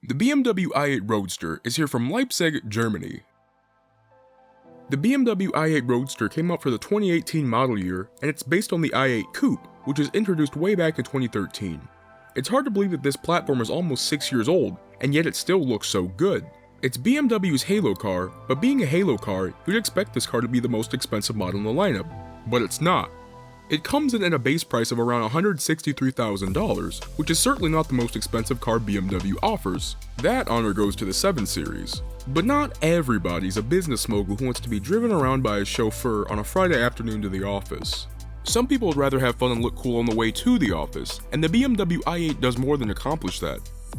The BMW i8 Roadster is here from Leipzig, Germany. The BMW i8 Roadster came out for the 2018 model year, and it's based on the i8 Coupe, which was introduced way back in 2013. It's hard to believe that this platform is almost 6 years old, and yet it still looks so good. It's BMW's halo car, but being a halo car, you'd expect this car to be the most expensive model in the lineup, but it's not. It comes in at a base price of around $163,000, which is certainly not the most expensive car BMW offers. That honor goes to the 7 Series. But not everybody's a business mogul who wants to be driven around by a chauffeur on a Friday afternoon to the office. Some people would rather have fun and look cool on the way to the office, and the BMW i8 does more than accomplish that.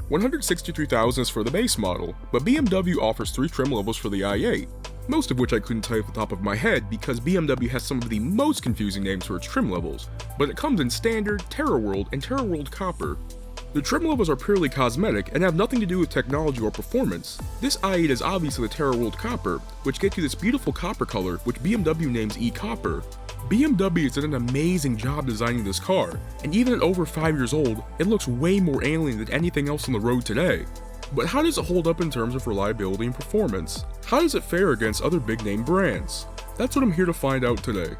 $163,000 is for the base model, but BMW offers 3 trim levels for the i8. Most of which I couldn't tell you off the top of my head because BMW has some of the most confusing names for its trim levels, but it comes in Standard, Terra World, and Terra World Copper. The trim levels are purely cosmetic and have nothing to do with technology or performance. This i8 is obviously the Terra World Copper, which gets you this beautiful copper color which BMW names e-copper. BMW has done an amazing job designing this car, and even at over 5 years old, it looks way more alien than anything else on the road today. But how does it hold up in terms of reliability and performance? How does it fare against other big name brands? That's what I'm here to find out today.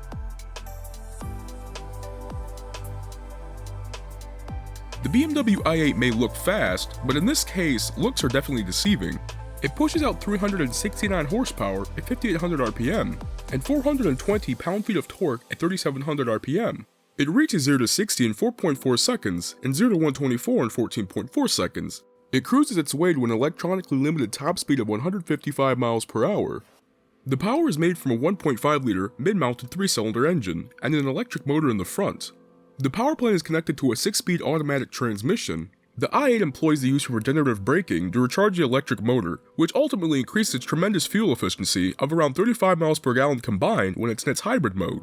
The BMW i8 may look fast, but in this case, looks are definitely deceiving. It pushes out 369 horsepower at 5,800 RPM, and 420 pound-feet of torque at 3,700 RPM. It reaches 0 to 60 in 4.4 seconds, and 0 to 124 in 14.4 seconds. It cruises its way to an electronically limited top speed of 155 miles per hour. The power is made from a 1.5-liter mid-mounted 3-cylinder engine and an electric motor in the front. The power plant is connected to a 6-speed automatic transmission. The i8 employs the use of regenerative braking to recharge the electric motor, which ultimately increases its tremendous fuel efficiency of around 35 miles per gallon combined when it's in its hybrid mode.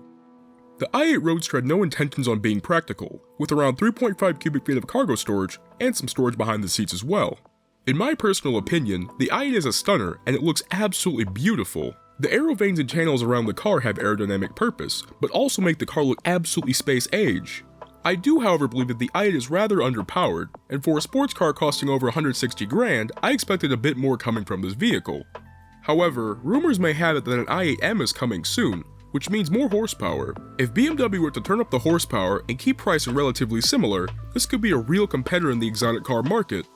The i8 Roadster had no intentions on being practical, with around 3.5 cubic feet of cargo storage and some storage behind the seats as well. In my personal opinion, the i8 is a stunner and it looks absolutely beautiful. The aero vanes and channels around the car have aerodynamic purpose, but also make the car look absolutely space age. I do however believe that the i8 is rather underpowered, and for a sports car costing over $160,000, I expected a bit more coming from this vehicle. However, rumors may have it that an i8M is coming soon, which means more horsepower. If BMW were to turn up the horsepower and keep pricing relatively similar, this could be a real competitor in the exotic car market.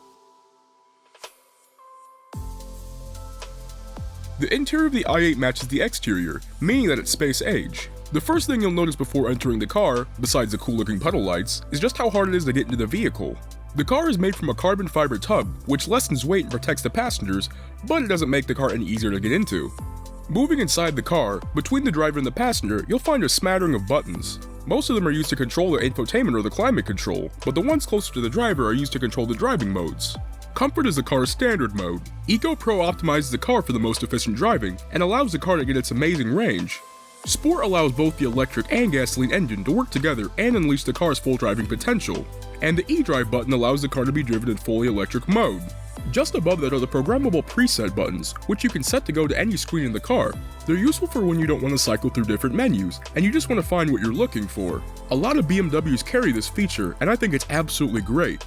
The interior of the i8 matches the exterior, meaning that it's space age. The first thing you'll notice before entering the car, besides the cool looking puddle lights, is just how hard it is to get into the vehicle. The car is made from a carbon fiber tub, which lessens weight and protects the passengers, but it doesn't make the car any easier to get into. Moving inside the car, between the driver and the passenger, you'll find a smattering of buttons. Most of them are used to control the infotainment or the climate control, but the ones closer to the driver are used to control the driving modes. Comfort is the car's standard mode. Eco Pro optimizes the car for the most efficient driving, and allows the car to get its amazing range. Sport allows both the electric and gasoline engine to work together and unleash the car's full driving potential. And the eDrive button allows the car to be driven in fully electric mode. Just above that are the programmable preset buttons, which you can set to go to any screen in the car. They're useful for when you don't want to cycle through different menus, and you just want to find what you're looking for. A lot of BMWs carry this feature, and I think it's absolutely great.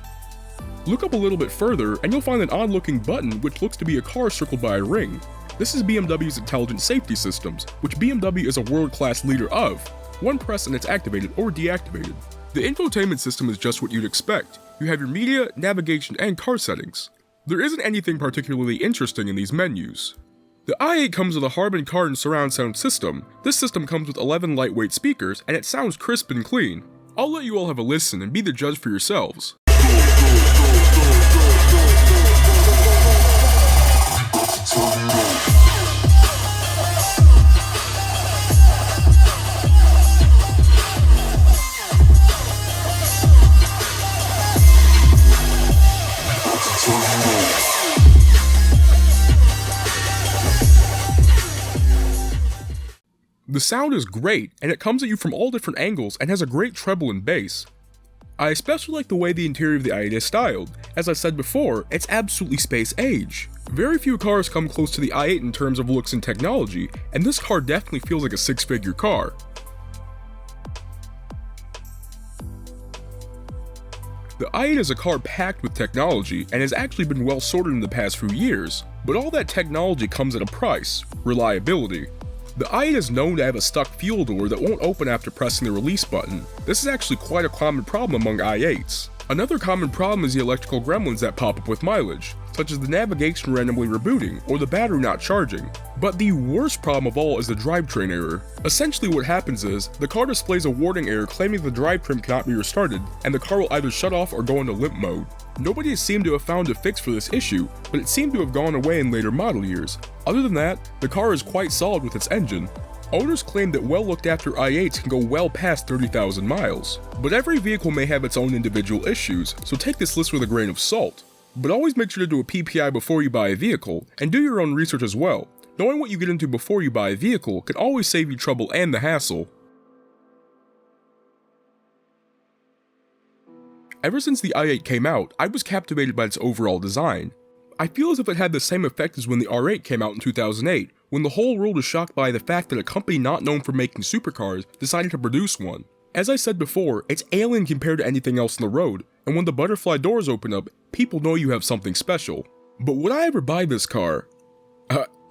Look up a little bit further, and you'll find an odd-looking button which looks to be a car circled by a ring. This is BMW's intelligent safety systems, which BMW is a world-class leader of. One press and it's activated or deactivated. The infotainment system is just what you'd expect. You have your media, navigation, and car settings. There isn't anything particularly interesting in these menus. The i8 comes with a Harman Kardon surround sound system. This system comes with 11 lightweight speakers, and it sounds crisp and clean. I'll let you all have a listen and be the judge for yourselves. The sound is great, and it comes at you from all different angles and has a great treble and bass. I especially like the way the interior of the i8 is styled. As I said before, it's absolutely space age. Very few cars come close to the i8 in terms of looks and technology, and this car definitely feels like a 6-figure car. The i8 is a car packed with technology and has actually been well sorted in the past few years, but all that technology comes at a price: reliability. The i8 is known to have a stuck fuel door that won't open after pressing the release button. This is actually quite a common problem among i8s. Another common problem is the electrical gremlins that pop up with mileage, such as the navigation randomly rebooting or the battery not charging. But the worst problem of all is the drivetrain error. Essentially what happens is, the car displays a warning error claiming the drivetrain cannot be restarted, and the car will either shut off or go into limp mode. Nobody has seemed to have found a fix for this issue, but it seemed to have gone away in later model years. Other than that, the car is quite solid with its engine. Owners claim that well looked after i8s can go well past 30,000 miles. But every vehicle may have its own individual issues, so take this list with a grain of salt. But always make sure to do a PPI before you buy a vehicle, and do your own research as well. Knowing what you get into before you buy a vehicle can always save you trouble and the hassle. Ever since the i8 came out, I was captivated by its overall design. I feel as if it had the same effect as when the R8 came out in 2008, when the whole world was shocked by the fact that a company not known for making supercars decided to produce one. As I said before, it's alien compared to anything else on the road, and when the butterfly doors open up, people know you have something special. But would I ever buy this car?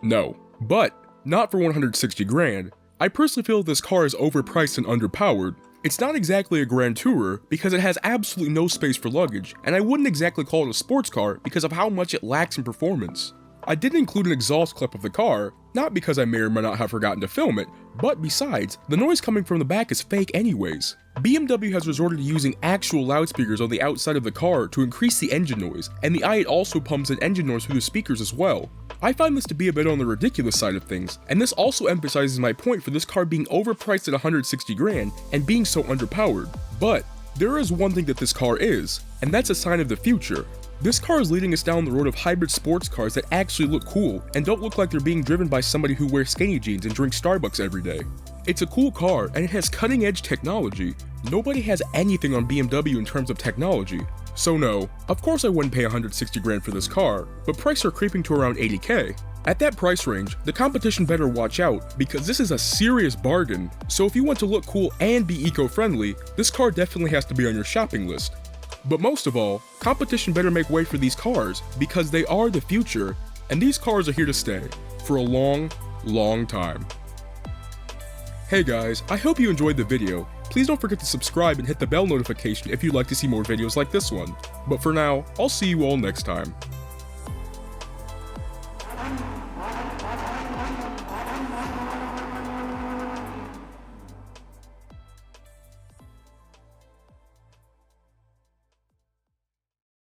No. But, not for 160 grand. I personally feel that this car is overpriced and underpowered. It's not exactly a grand tourer because it has absolutely no space for luggage, and I wouldn't exactly call it a sports car because of how much it lacks in performance. I did include an exhaust clip of the car, not because I may or may not have forgotten to film it, but besides, the noise coming from the back is fake anyways. BMW has resorted to using actual loudspeakers on the outside of the car to increase the engine noise, and the i8 also pumps in engine noise through the speakers as well. I find this to be a bit on the ridiculous side of things, and this also emphasizes my point for this car being overpriced at 160 grand and being so underpowered. But there is one thing that this car is, and that's a sign of the future. This car is leading us down the road of hybrid sports cars that actually look cool and don't look like they're being driven by somebody who wears skinny jeans and drinks Starbucks every day. It's a cool car and it has cutting edge technology. Nobody has anything on BMW in terms of technology. So no, of course I wouldn't pay 160 grand for this car, but prices are creeping to around 80k. At that price range, the competition better watch out because this is a serious bargain. So if you want to look cool and be eco-friendly, this car definitely has to be on your shopping list. But most of all, competition better make way for these cars because they are the future, and these cars are here to stay for a long, long time. Hey guys, I hope you enjoyed the video. Please don't forget to subscribe and hit the bell notification if you'd like to see more videos like this one. But for now, I'll see you all next time.